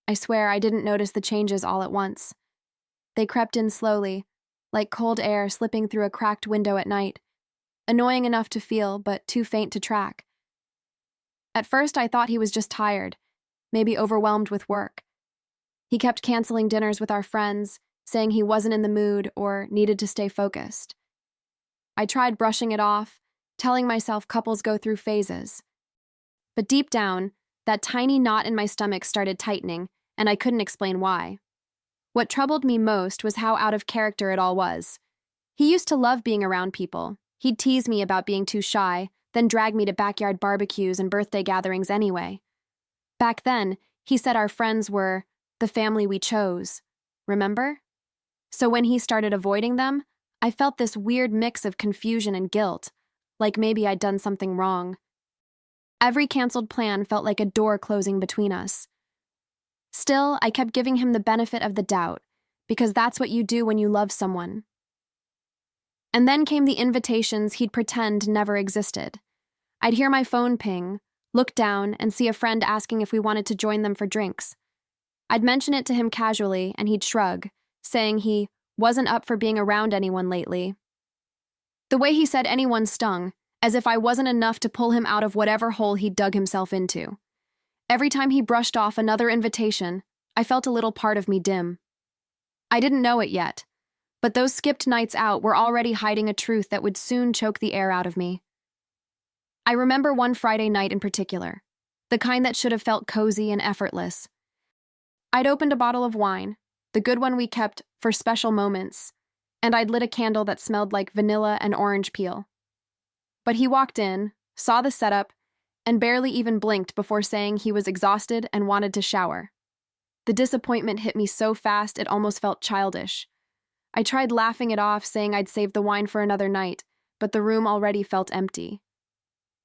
I swear I didn't notice the changes all at once. They crept in slowly, like cold air slipping through a cracked window at night, annoying enough to feel, but too faint to track. At first, I thought he was just tired, maybe overwhelmed with work. He kept canceling dinners with our friends, saying he wasn't in the mood or needed to stay focused. I tried brushing it off, telling myself couples go through phases. But deep down, that tiny knot in my stomach started tightening, and I couldn't explain why. What troubled me most was how out of character it all was. He used to love being around people. He'd tease me about being too shy, then drag me to backyard barbecues and birthday gatherings anyway. Back then, he said our friends were the family we chose. Remember? So when he started avoiding them, I felt this weird mix of confusion and guilt, like maybe I'd done something wrong. Every canceled plan felt like a door closing between us. Still, I kept giving him the benefit of the doubt, because that's what you do when you love someone. And then came the invitations he'd pretend never existed. I'd hear my phone ping, look down, and see a friend asking if we wanted to join them for drinks. I'd mention it to him casually, and he'd shrug, saying he wasn't up for being around anyone lately. The way he said anyone stung, as if I wasn't enough to pull him out of whatever hole he'd dug himself into. Every time he brushed off another invitation, I felt a little part of me dim. I didn't know it yet, but those skipped nights out were already hiding a truth that would soon choke the air out of me. I remember one Friday night in particular, the kind that should have felt cozy and effortless. I'd opened a bottle of wine, the good one we kept for special moments, and I'd lit a candle that smelled like vanilla and orange peel. But he walked in, saw the setup, and barely even blinked before saying he was exhausted and wanted to shower. The disappointment hit me so fast it almost felt childish. I tried laughing it off, saying I'd save the wine for another night, but the room already felt empty.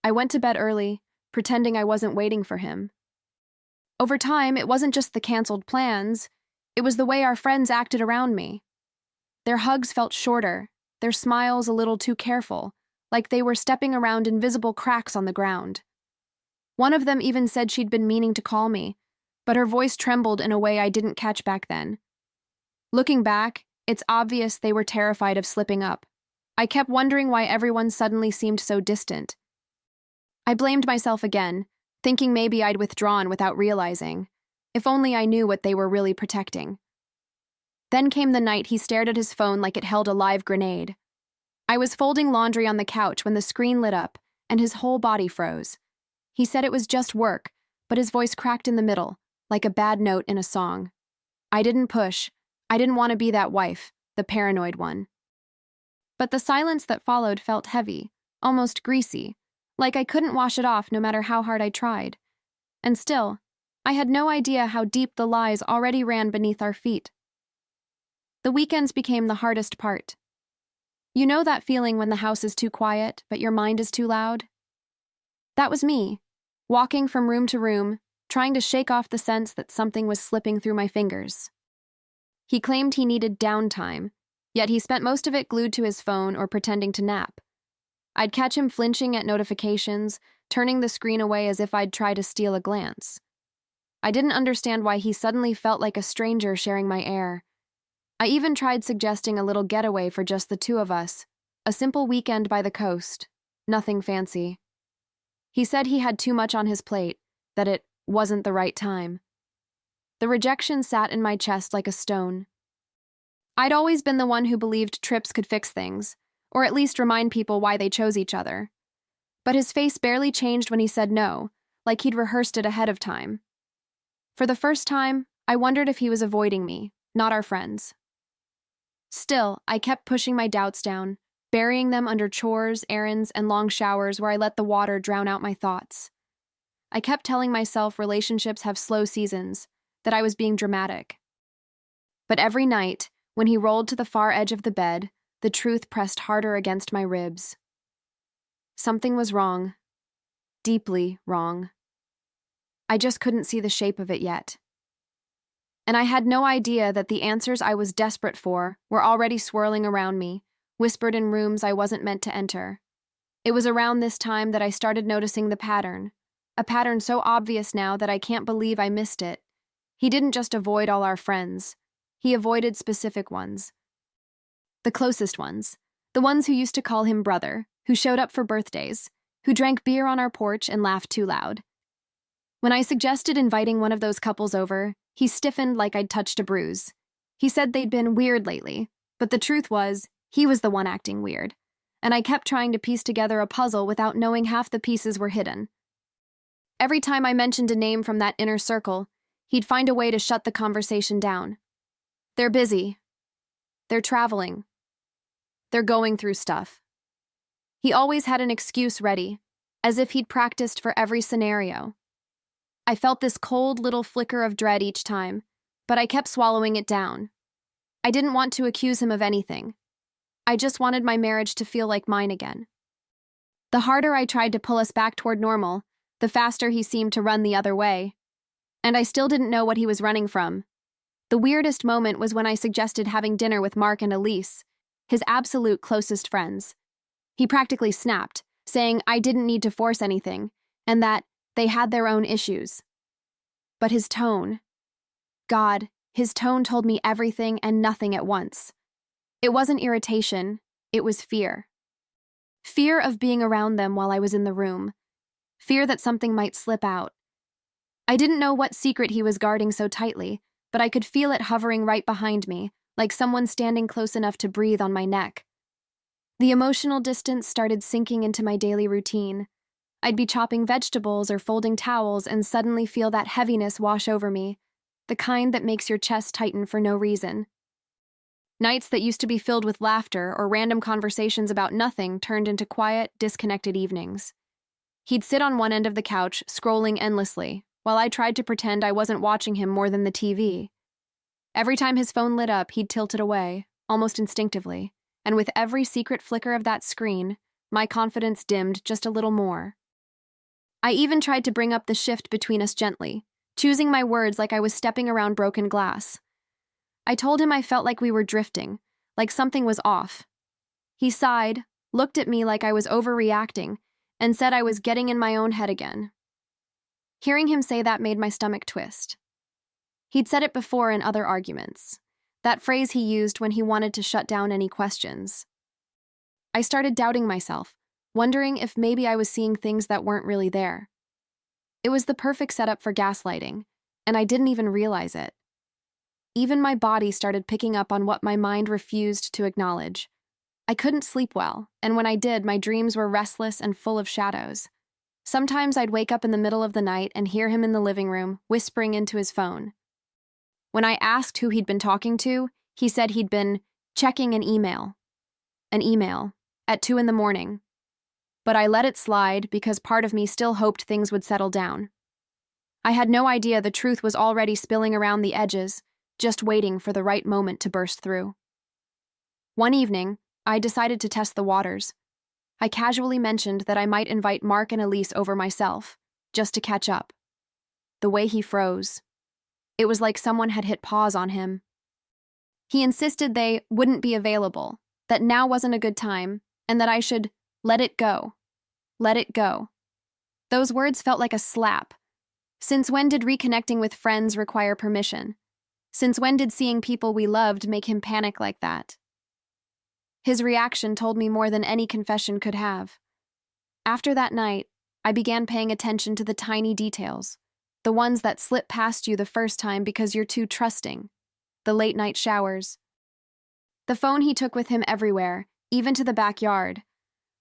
I went to bed early, pretending I wasn't waiting for him. Over time, it wasn't just the canceled plans, it was the way our friends acted around me. Their hugs felt shorter, their smiles a little too careful, like they were stepping around invisible cracks on the ground. One of them even said she'd been meaning to call me, but her voice trembled in a way I didn't catch back then. Looking back, it's obvious they were terrified of slipping up. I kept wondering why everyone suddenly seemed so distant. I blamed myself again, thinking maybe I'd withdrawn without realizing. If only I knew what they were really protecting. Then came the night he stared at his phone like it held a live grenade. I was folding laundry on the couch when the screen lit up, and his whole body froze. He said it was just work, but his voice cracked in the middle, like a bad note in a song. I didn't push. I didn't want to be that wife, the paranoid one. But the silence that followed felt heavy, almost greasy, like I couldn't wash it off no matter how hard I tried. And still, I had no idea how deep the lies already ran beneath our feet. The weekends became the hardest part. You know that feeling when the house is too quiet, but your mind is too loud? That was me, walking from room to room, trying to shake off the sense that something was slipping through my fingers. He claimed he needed downtime, yet he spent most of it glued to his phone or pretending to nap. I'd catch him flinching at notifications, turning the screen away as if I'd try to steal a glance. I didn't understand why he suddenly felt like a stranger sharing my air. I even tried suggesting a little getaway for just the two of us, a simple weekend by the coast, nothing fancy. He said he had too much on his plate, that it wasn't the right time. The rejection sat in my chest like a stone. I'd always been the one who believed trips could fix things, or at least remind people why they chose each other. But his face barely changed when he said no, like he'd rehearsed it ahead of time. For the first time, I wondered if he was avoiding me, not our friends. Still, I kept pushing my doubts down, burying them under chores, errands, and long showers where I let the water drown out my thoughts. I kept telling myself relationships have slow seasons, that I was being dramatic. But every night, when he rolled to the far edge of the bed, the truth pressed harder against my ribs. Something was wrong. Deeply wrong. I just couldn't see the shape of it yet. And I had no idea that the answers I was desperate for were already swirling around me, whispered in rooms I wasn't meant to enter. It was around this time that I started noticing the pattern, a pattern so obvious now that I can't believe I missed it. He didn't just avoid all our friends. He avoided specific ones. The closest ones. The ones who used to call him brother, who showed up for birthdays, who drank beer on our porch and laughed too loud. When I suggested inviting one of those couples over, he stiffened like I'd touched a bruise. He said they'd been weird lately, but the truth was, he was the one acting weird, and I kept trying to piece together a puzzle without knowing half the pieces were hidden. Every time I mentioned a name from that inner circle, he'd find a way to shut the conversation down. They're busy. They're traveling. They're going through stuff. He always had an excuse ready, as if he'd practiced for every scenario. I felt this cold little flicker of dread each time, but I kept swallowing it down. I didn't want to accuse him of anything. I just wanted my marriage to feel like mine again. The harder I tried to pull us back toward normal, the faster he seemed to run the other way. And I still didn't know what he was running from. The weirdest moment was when I suggested having dinner with Mark and Elise, his absolute closest friends. He practically snapped, saying I didn't need to force anything, and that they had their own issues. But his tone... God, his tone told me everything and nothing at once. It wasn't irritation, it was fear. Fear of being around them while I was in the room. Fear that something might slip out. I didn't know what secret he was guarding so tightly, but I could feel it hovering right behind me, like someone standing close enough to breathe on my neck. The emotional distance started sinking into my daily routine. I'd be chopping vegetables or folding towels and suddenly feel that heaviness wash over me, the kind that makes your chest tighten for no reason. Nights that used to be filled with laughter or random conversations about nothing turned into quiet, disconnected evenings. He'd sit on one end of the couch, scrolling endlessly, while I tried to pretend I wasn't watching him more than the TV. Every time his phone lit up, he'd tilt it away, almost instinctively, and with every secret flicker of that screen, my confidence dimmed just a little more. I even tried to bring up the shift between us gently, choosing my words like I was stepping around broken glass. I told him I felt like we were drifting, like something was off. He sighed, looked at me like I was overreacting, and said I was getting in my own head again. Hearing him say that made my stomach twist. He'd said it before in other arguments, that phrase he used when he wanted to shut down any questions. I started doubting myself, wondering if maybe I was seeing things that weren't really there. It was the perfect setup for gaslighting, and I didn't even realize it. Even my body started picking up on what my mind refused to acknowledge. I couldn't sleep well, and when I did, my dreams were restless and full of shadows. Sometimes I'd wake up in the middle of the night and hear him in the living room, whispering into his phone. When I asked who he'd been talking to, he said he'd been checking an email. At 2 a.m. But I let it slide because part of me still hoped things would settle down. I had no idea the truth was already spilling around the edges, just waiting for the right moment to burst through. One evening, I decided to test the waters. I casually mentioned that I might invite Mark and Elise over myself, just to catch up. The way he froze. It was like someone had hit pause on him. He insisted they wouldn't be available, that now wasn't a good time, and that I should let it go. Let it go. Those words felt like a slap. Since when did reconnecting with friends require permission? Since when did seeing people we loved make him panic like that? His reaction told me more than any confession could have. After that night, I began paying attention to the tiny details, the ones that slip past you the first time because you're too trusting. The late-night showers. The phone he took with him everywhere, even to the backyard.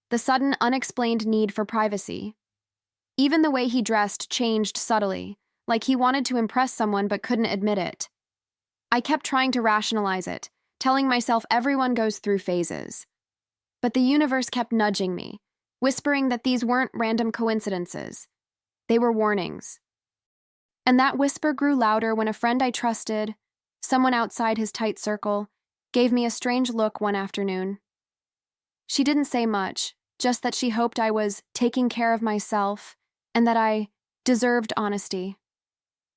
The sudden, unexplained need for privacy. Even the way he dressed changed subtly, like he wanted to impress someone but couldn't admit it. I kept trying to rationalize it, telling myself everyone goes through phases. But the universe kept nudging me, whispering that these weren't random coincidences. They were warnings. And that whisper grew louder when a friend I trusted, someone outside his tight circle, gave me a strange look one afternoon. She didn't say much, just that she hoped I was taking care of myself and that I deserved honesty.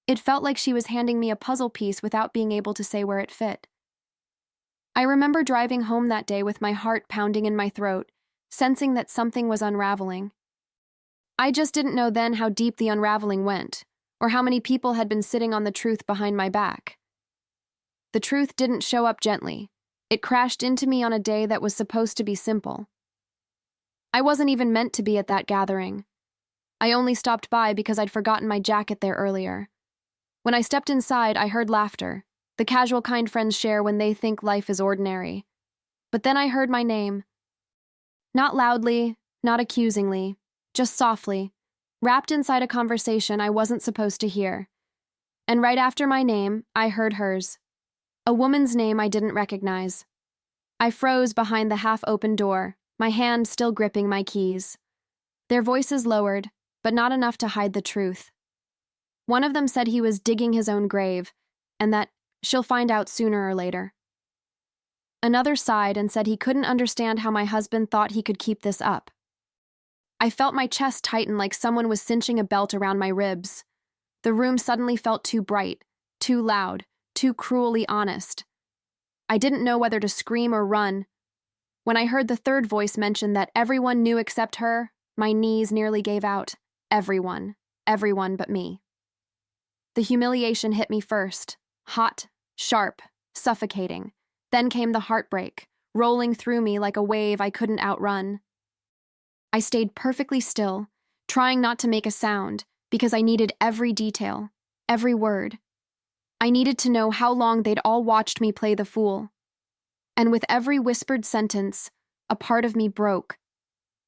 It felt like she was handing me a puzzle piece without being able to say where it fit. I remember driving home that day with my heart pounding in my throat, sensing that something was unraveling. I just didn't know then how deep the unraveling went, or how many people had been sitting on the truth behind my back. The truth didn't show up gently. It crashed into me on a day that was supposed to be simple. I wasn't even meant to be at that gathering. I only stopped by because I'd forgotten my jacket there earlier. When I stepped inside, I heard laughter, the casual kind friends share when they think life is ordinary. But then I heard my name. Not loudly, not accusingly, just softly, wrapped inside a conversation I wasn't supposed to hear. And right after my name, I heard hers. A woman's name I didn't recognize. I froze behind the half-open door, my hand still gripping my keys. Their voices lowered, but not enough to hide the truth. One of them said he was digging his own grave, and that she'll find out sooner or later. Another sighed and said he couldn't understand how my husband thought he could keep this up. I felt my chest tighten like someone was cinching a belt around my ribs. The room suddenly felt too bright, too loud, too cruelly honest. I didn't know whether to scream or run. When I heard the third voice mention that everyone knew except her, my knees nearly gave out. Everyone but me. The humiliation hit me first, hot, sharp, suffocating. Then came the heartbreak, rolling through me like a wave I couldn't outrun. I stayed perfectly still, trying not to make a sound, because I needed every detail, every word. I needed to know how long they'd all watched me play the fool. And with every whispered sentence, a part of me broke,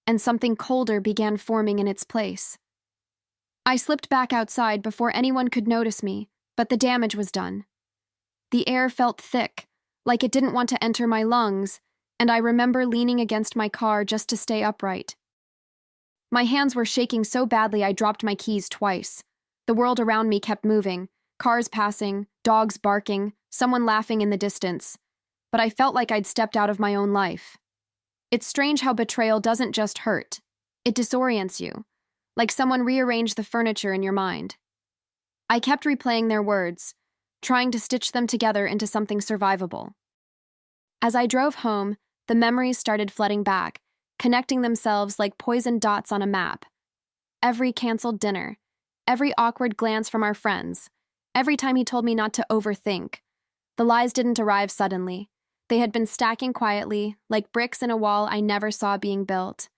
and something colder began forming in its place. I slipped back outside before anyone could notice me, but the damage was done. The air felt thick, like it didn't want to enter my lungs, and I remember leaning against my car just to stay upright. My hands were shaking so badly I dropped my keys twice. The world around me kept moving, cars passing, dogs barking, someone laughing in the distance. But I felt like I'd stepped out of my own life. It's strange how betrayal doesn't just hurt. It disorients you, like someone rearranged the furniture in your mind. I kept replaying their words, trying to stitch them together into something survivable. As I drove home, the memories started flooding back, connecting themselves like poisoned dots on a map. Every canceled dinner, every awkward glance from our friends, every time he told me not to overthink. The lies didn't arrive suddenly. They had been stacking quietly, like bricks in a wall I never saw being built.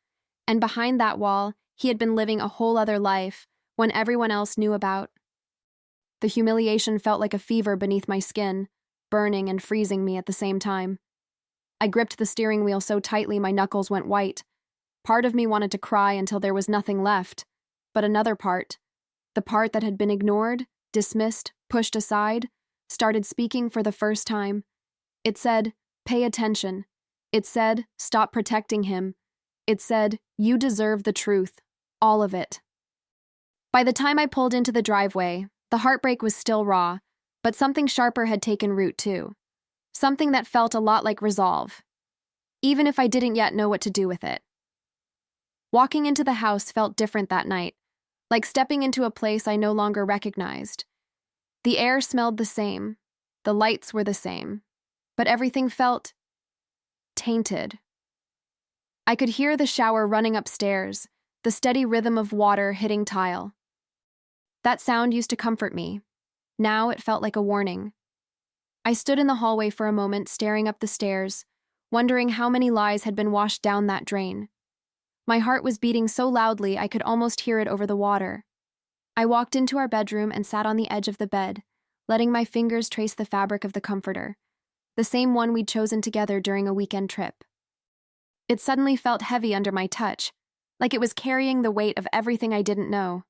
And behind that wall, he had been living a whole other life, one everyone else knew about. The humiliation felt like a fever beneath my skin, burning and freezing me at the same time. I gripped the steering wheel so tightly my knuckles went white. Part of me wanted to cry until there was nothing left, but another part, the part that had been ignored, dismissed, pushed aside, started speaking for the first time. It said, "Pay attention." It said, "Stop protecting him." It said, "You deserve the truth, all of it." By the time I pulled into the driveway, the heartbreak was still raw, but something sharper had taken root too. Something that felt a lot like resolve, even if I didn't yet know what to do with it. Walking into the house felt different that night, like stepping into a place I no longer recognized. The air smelled the same, the lights were the same, but everything felt tainted. I could hear the shower running upstairs, the steady rhythm of water hitting tile. That sound used to comfort me. Now it felt like a warning. I stood in the hallway for a moment, staring up the stairs, wondering how many lies had been washed down that drain. My heart was beating so loudly I could almost hear it over the water. I walked into our bedroom and sat on the edge of the bed, letting my fingers trace the fabric of the comforter, the same one we'd chosen together during a weekend trip. It suddenly felt heavy under my touch, like it was carrying the weight of everything I didn't know.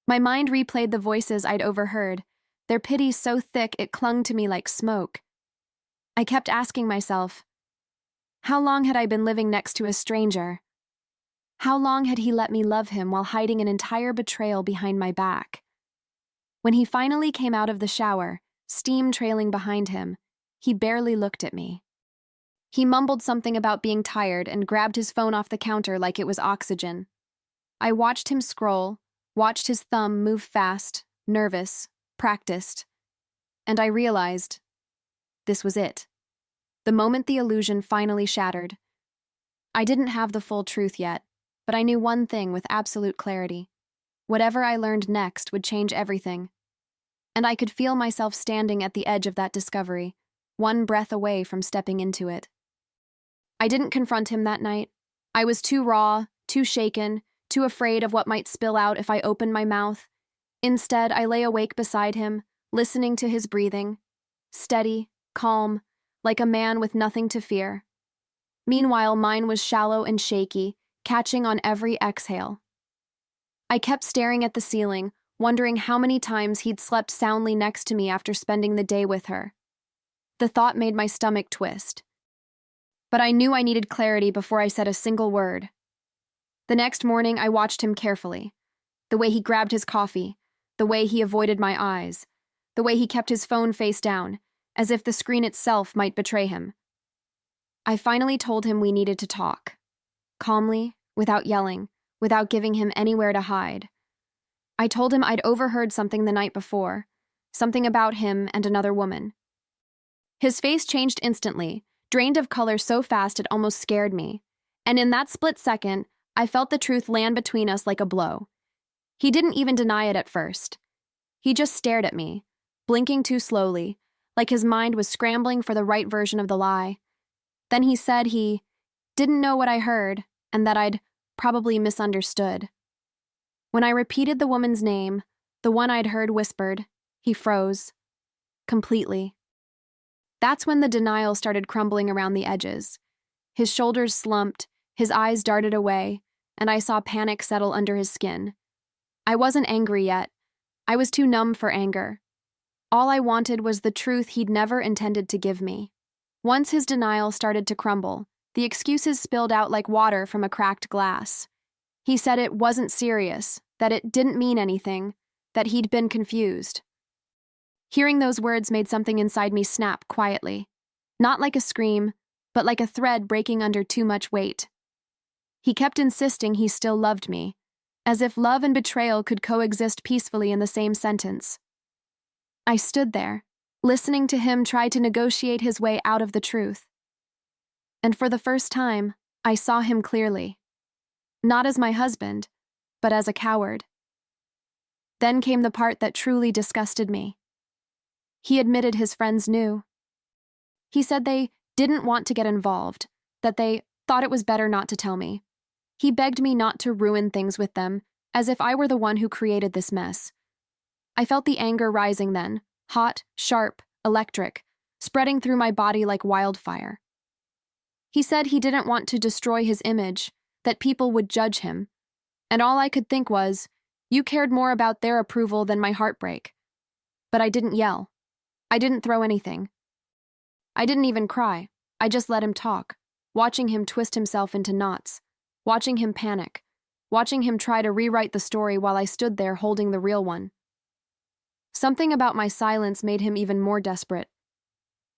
My mind replayed the voices I'd overheard, their pity so thick it clung to me like smoke. I kept asking myself, how long had I been living next to a stranger? How long had he let me love him while hiding an entire betrayal behind my back? When he finally came out of the shower, steam trailing behind him, he barely looked at me. He mumbled something about being tired and grabbed his phone off the counter like it was oxygen. I watched him scroll, watched his thumb move fast, nervous, practiced, and I realized this was it. The moment the illusion finally shattered. I didn't have the full truth yet, but I knew one thing with absolute clarity. Whatever I learned next would change everything. And I could feel myself standing at the edge of that discovery, one breath away from stepping into it. I didn't confront him that night. I was too raw, too shaken, too afraid of what might spill out if I opened my mouth. Instead, I lay awake beside him, listening to his breathing, steady, calm, like a man with nothing to fear. Meanwhile, mine was shallow and shaky, catching on every exhale. I kept staring at the ceiling, wondering how many times he'd slept soundly next to me after spending the day with her. The thought made my stomach twist. But I knew I needed clarity before I said a single word. The next morning, I watched him carefully. The way he grabbed his coffee, the way he avoided my eyes, the way he kept his phone face down, as if the screen itself might betray him. I finally told him we needed to talk. Calmly, without yelling, without giving him anywhere to hide. I told him I'd overheard something the night before, something about him and another woman. His face changed instantly, drained of color so fast it almost scared me, and in that split second, I felt the truth land between us like a blow. He didn't even deny it at first. He just stared at me, blinking too slowly, like his mind was scrambling for the right version of the lie. Then he said he didn't know what I heard, and that I'd probably misunderstood. When I repeated the woman's name, the one I'd heard whispered, he froze. Completely. That's when the denial started crumbling around the edges. His shoulders slumped, his eyes darted away, and I saw panic settle under his skin. I wasn't angry yet. I was too numb for anger. All I wanted was the truth he'd never intended to give me. Once his denial started to crumble, the excuses spilled out like water from a cracked glass. He said it wasn't serious, that it didn't mean anything, that he'd been confused. Hearing those words made something inside me snap quietly. Not like a scream, but like a thread breaking under too much weight. He kept insisting he still loved me, as if love and betrayal could coexist peacefully in the same sentence. I stood there, listening to him try to negotiate his way out of the truth. And for the first time, I saw him clearly. Not as my husband, but as a coward. Then came the part that truly disgusted me. He admitted his friends knew. He said they didn't want to get involved, that they thought it was better not to tell me. He begged me not to ruin things with them, as if I were the one who created this mess. I felt the anger rising then, hot, sharp, electric, spreading through my body like wildfire. He said he didn't want to destroy his image, that people would judge him. And all I could think was, you cared more about their approval than my heartbreak. But I didn't yell. I didn't throw anything. I didn't even cry. I just let him talk, watching him twist himself into knots, watching him panic, watching him try to rewrite the story while I stood there holding the real one. Something about my silence made him even more desperate.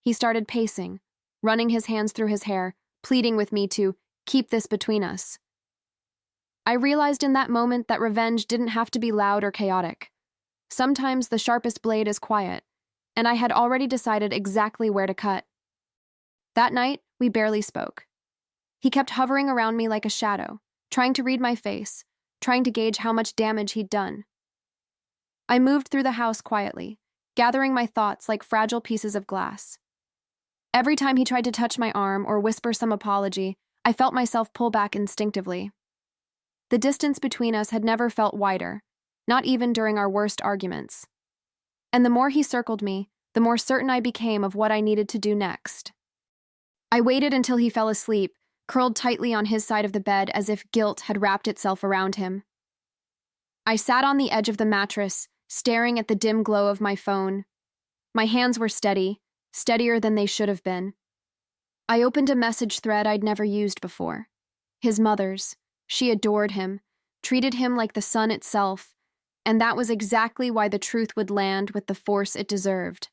He started pacing, running his hands through his hair, pleading with me to keep this between us. I realized in that moment that revenge didn't have to be loud or chaotic. Sometimes the sharpest blade is quiet, and I had already decided exactly where to cut. That night, we barely spoke. He kept hovering around me like a shadow, trying to read my face, trying to gauge how much damage he'd done. I moved through the house quietly, gathering my thoughts like fragile pieces of glass. Every time he tried to touch my arm or whisper some apology, I felt myself pull back instinctively. The distance between us had never felt wider, not even during our worst arguments. And the more he circled me, the more certain I became of what I needed to do next. I waited until he fell asleep, curled tightly on his side of the bed as if guilt had wrapped itself around him. I sat on the edge of the mattress, staring at the dim glow of my phone. My hands were steady, steadier than they should have been. I opened a message thread I'd never used before. His mother's. She adored him, treated him like the sun itself, and that was exactly why the truth would land with the force it deserved.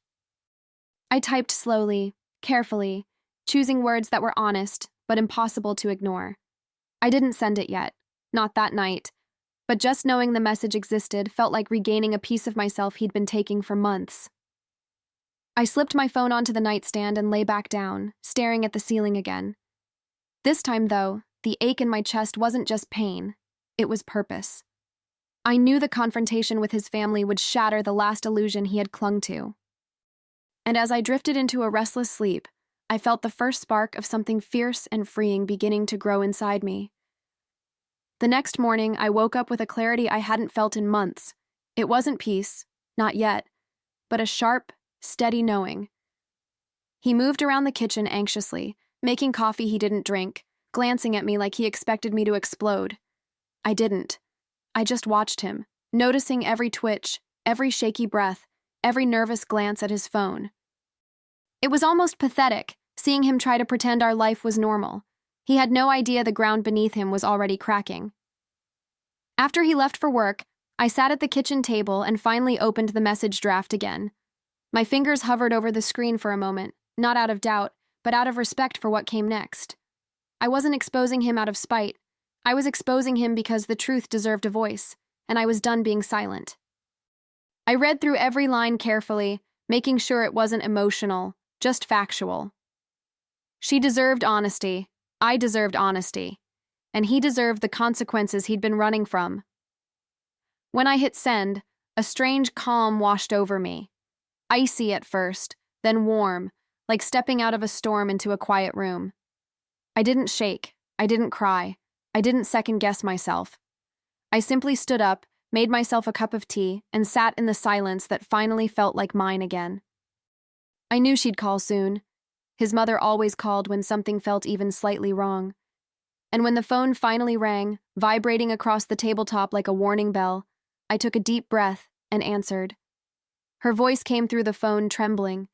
I typed slowly, carefully, choosing words that were honest, but impossible to ignore. I didn't send it yet, not that night, but just knowing the message existed felt like regaining a piece of myself he'd been taking for months. I slipped my phone onto the nightstand and lay back down, staring at the ceiling again. This time, though, the ache in my chest wasn't just pain, it was purpose. I knew the confrontation with his family would shatter the last illusion he had clung to. And as I drifted into a restless sleep, I felt the first spark of something fierce and freeing beginning to grow inside me. The next morning, I woke up with a clarity I hadn't felt in months. It wasn't peace, not yet, but a sharp, steady knowing. He moved around the kitchen anxiously, making coffee he didn't drink, glancing at me like he expected me to explode. I didn't. I just watched him, noticing every twitch, every shaky breath, every nervous glance at his phone. It was almost pathetic, seeing him try to pretend our life was normal. He had no idea the ground beneath him was already cracking. After he left for work, I sat at the kitchen table and finally opened the message draft again. My fingers hovered over the screen for a moment, not out of doubt, but out of respect for what came next. I wasn't exposing him out of spite. I was exposing him because the truth deserved a voice, and I was done being silent. I read through every line carefully, making sure it wasn't emotional, just factual. She deserved honesty, I deserved honesty, and he deserved the consequences he'd been running from. When I hit send, a strange calm washed over me. Icy at first, then warm, like stepping out of a storm into a quiet room. I didn't shake, I didn't cry, I didn't second-guess myself. I simply stood up, made myself a cup of tea, and sat in the silence that finally felt like mine again. I knew she'd call soon. His mother always called when something felt even slightly wrong. And when the phone finally rang, vibrating across the tabletop like a warning bell, I took a deep breath and answered. Her voice came through the phone trembling,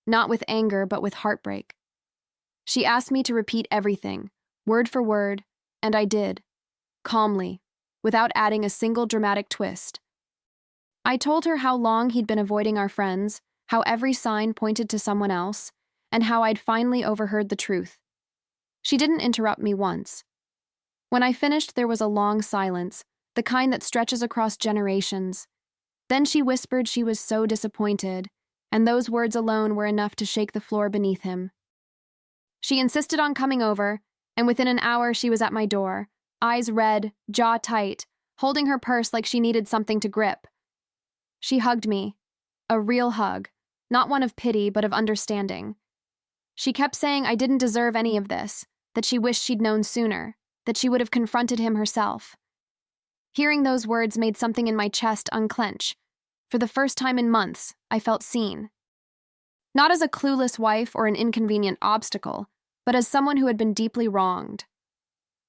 not with anger but with heartbreak. She asked me to repeat everything, word for word, and I did, calmly, without adding a single dramatic twist. I told her how long he'd been avoiding our friends, how every sign pointed to someone else, and how I'd finally overheard the truth. She didn't interrupt me once. When I finished, there was a long silence, the kind that stretches across generations. Then she whispered she was so disappointed, and those words alone were enough to shake the floor beneath him. She insisted on coming over, and within an hour she was at my door, eyes red, jaw tight, holding her purse like she needed something to grip. She hugged me, a real hug, not one of pity but of understanding. She kept saying I didn't deserve any of this, that she wished she'd known sooner, that she would have confronted him herself. Hearing those words made something in my chest unclench. For the first time in months, I felt seen. Not as a clueless wife or an inconvenient obstacle, but as someone who had been deeply wronged.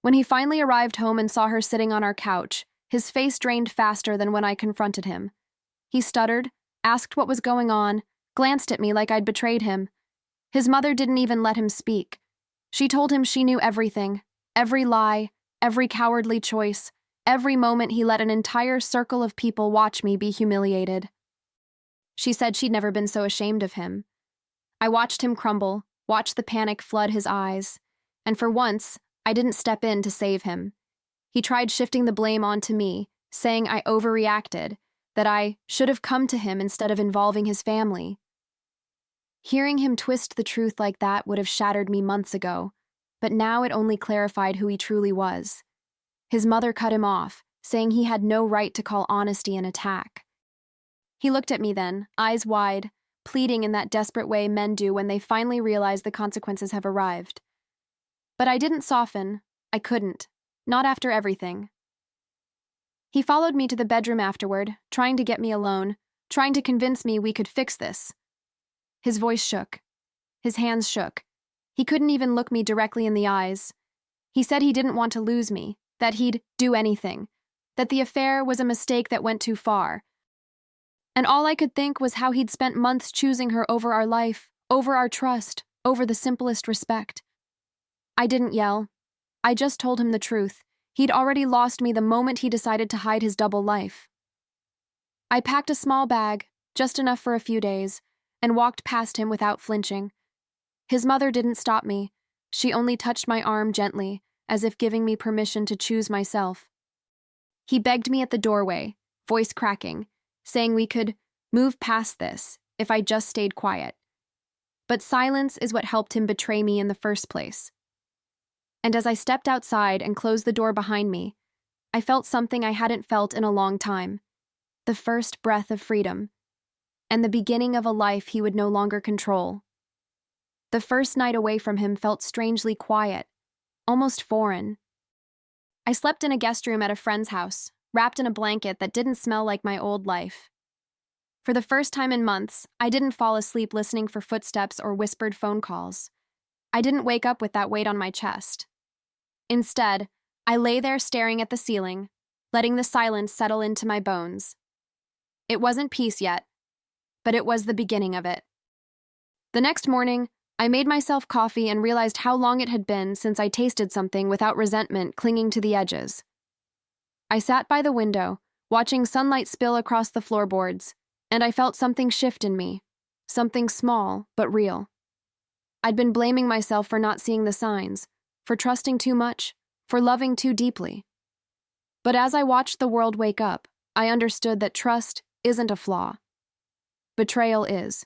When he finally arrived home and saw her sitting on our couch, his face drained faster than when I confronted him. He stuttered, asked what was going on, glanced at me like I'd betrayed him. His mother didn't even let him speak. She told him she knew everything, every lie, every cowardly choice, every moment he let an entire circle of people watch me be humiliated. She said she'd never been so ashamed of him. I watched him crumble, watched the panic flood his eyes, and for once, I didn't step in to save him. He tried shifting the blame onto me, saying I overreacted, that I should have come to him instead of involving his family. Hearing him twist the truth like that would have shattered me months ago, but now it only clarified who he truly was. His mother cut him off, saying he had no right to call honesty an attack. He looked at me then, eyes wide, pleading in that desperate way men do when they finally realize the consequences have arrived. But I didn't soften. I couldn't. Not after everything. He followed me to the bedroom afterward, trying to get me alone, trying to convince me we could fix this. His voice shook. His hands shook. He couldn't even look me directly in the eyes. He said he didn't want to lose me, that he'd do anything, that the affair was a mistake that went too far. And all I could think was how he'd spent months choosing her over our life, over our trust, over the simplest respect. I didn't yell. I just told him the truth. He'd already lost me the moment he decided to hide his double life. I packed a small bag, just enough for a few days, and walked past him without flinching. His mother didn't stop me. She only touched my arm gently, as if giving me permission to choose myself. He begged me at the doorway, voice cracking, saying we could move past this if I just stayed quiet. But silence is what helped him betray me in the first place. And as I stepped outside and closed the door behind me, I felt something I hadn't felt in a long time. The first breath of freedom, and the beginning of a life he would no longer control. The first night away from him felt strangely quiet, almost foreign. I slept in a guest room at a friend's house, wrapped in a blanket that didn't smell like my old life. For the first time in months, I didn't fall asleep listening for footsteps or whispered phone calls. I didn't wake up with that weight on my chest. Instead, I lay there staring at the ceiling, letting the silence settle into my bones. It wasn't peace yet, but it was the beginning of it. The next morning, I made myself coffee and realized how long it had been since I tasted something without resentment clinging to the edges. I sat by the window, watching sunlight spill across the floorboards, and I felt something shift in me, something small but real. I'd been blaming myself for not seeing the signs, for trusting too much, for loving too deeply. But as I watched the world wake up, I understood that trust isn't a flaw. Betrayal is.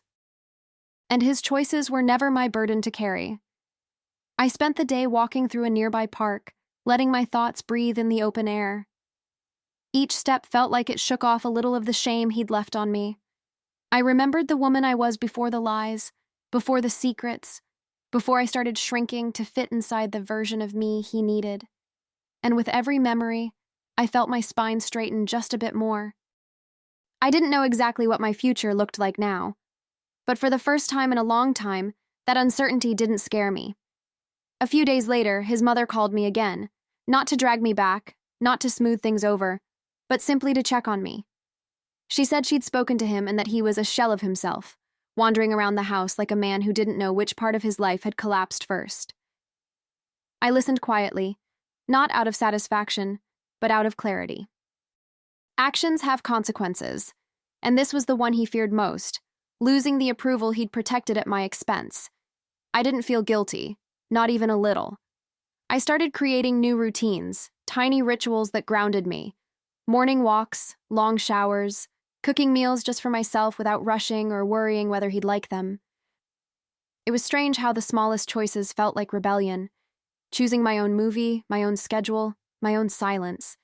And his choices were never my burden to carry. I spent the day walking through a nearby park, letting my thoughts breathe in the open air. Each step felt like it shook off a little of the shame he'd left on me. I remembered the woman I was before the lies, before the secrets, before I started shrinking to fit inside the version of me he needed. And with every memory, I felt my spine straighten just a bit more. I didn't know exactly what my future looked like now, but for the first time in a long time, that uncertainty didn't scare me. A few days later, his mother called me again, not to drag me back, not to smooth things over, but simply to check on me. She said she'd spoken to him and that he was a shell of himself, wandering around the house like a man who didn't know which part of his life had collapsed first. I listened quietly, not out of satisfaction, but out of clarity. Actions have consequences, and this was the one he feared most, losing the approval he'd protected at my expense. I didn't feel guilty, not even a little. I started creating new routines, tiny rituals that grounded me. Morning walks, long showers, cooking meals just for myself without rushing or worrying whether he'd like them. It was strange how the smallest choices felt like rebellion, choosing my own movie, my own schedule, my own silence.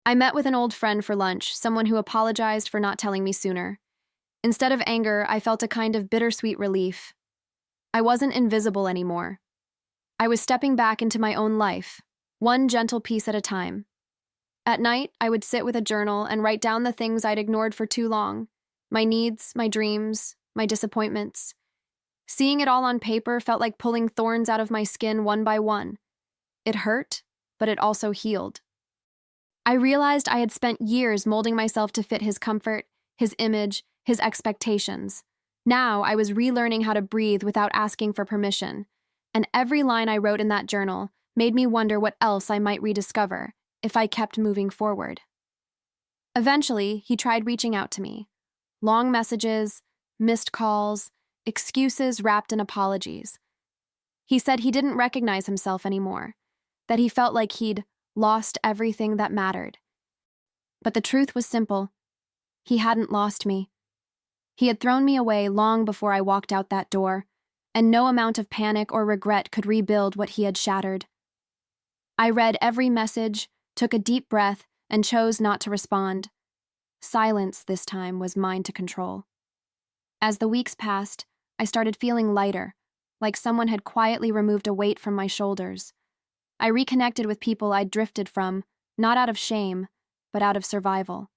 I met with an old friend for lunch, someone who apologized for not telling me sooner. Instead of anger, I felt a kind of bittersweet relief. I wasn't invisible anymore. I was stepping back into my own life, one gentle piece at a time. At night, I would sit with a journal and write down the things I'd ignored for too long, my needs, my dreams, my disappointments. Seeing it all on paper felt like pulling thorns out of my skin one by one. It hurt, but it also healed. I realized I had spent years molding myself to fit his comfort, his image, his expectations. Now I was relearning how to breathe without asking for permission, and every line I wrote in that journal made me wonder what else I might rediscover if I kept moving forward. Eventually, he tried reaching out to me. Long messages, missed calls, excuses wrapped in apologies. He said he didn't recognize himself anymore, that he felt like he'd lost everything that mattered. But the truth was simple. He hadn't lost me. He had thrown me away long before I walked out that door, and no amount of panic or regret could rebuild what he had shattered. I read every message, took a deep breath, and chose not to respond. Silence this time was mine to control. As the weeks passed, I started feeling lighter, like someone had quietly removed a weight from my shoulders. I reconnected with people I'd drifted from, not out of shame, but out of survival.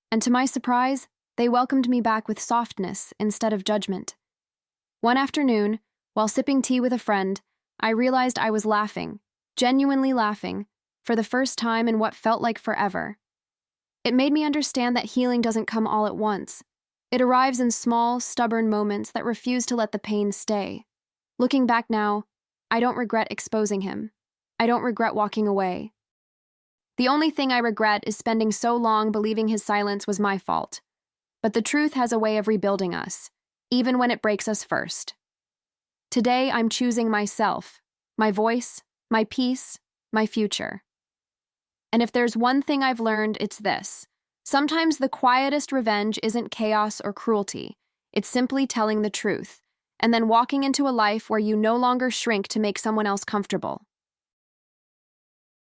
And to my surprise, they welcomed me back with softness instead of judgment. One afternoon, while sipping tea with a friend, I realized I was laughing, genuinely laughing, for the first time in what felt like forever. It made me understand that healing doesn't come all at once. It arrives in small, stubborn moments that refuse to let the pain stay. Looking back now, I don't regret exposing him. I don't regret walking away. The only thing I regret is spending so long believing his silence was my fault. But the truth has a way of rebuilding us, even when it breaks us first. Today, I'm choosing myself, my voice, my peace, my future. And if there's one thing I've learned, it's this. Sometimes the quietest revenge isn't chaos or cruelty. It's simply telling the truth, and then walking into a life where you no longer shrink to make someone else comfortable.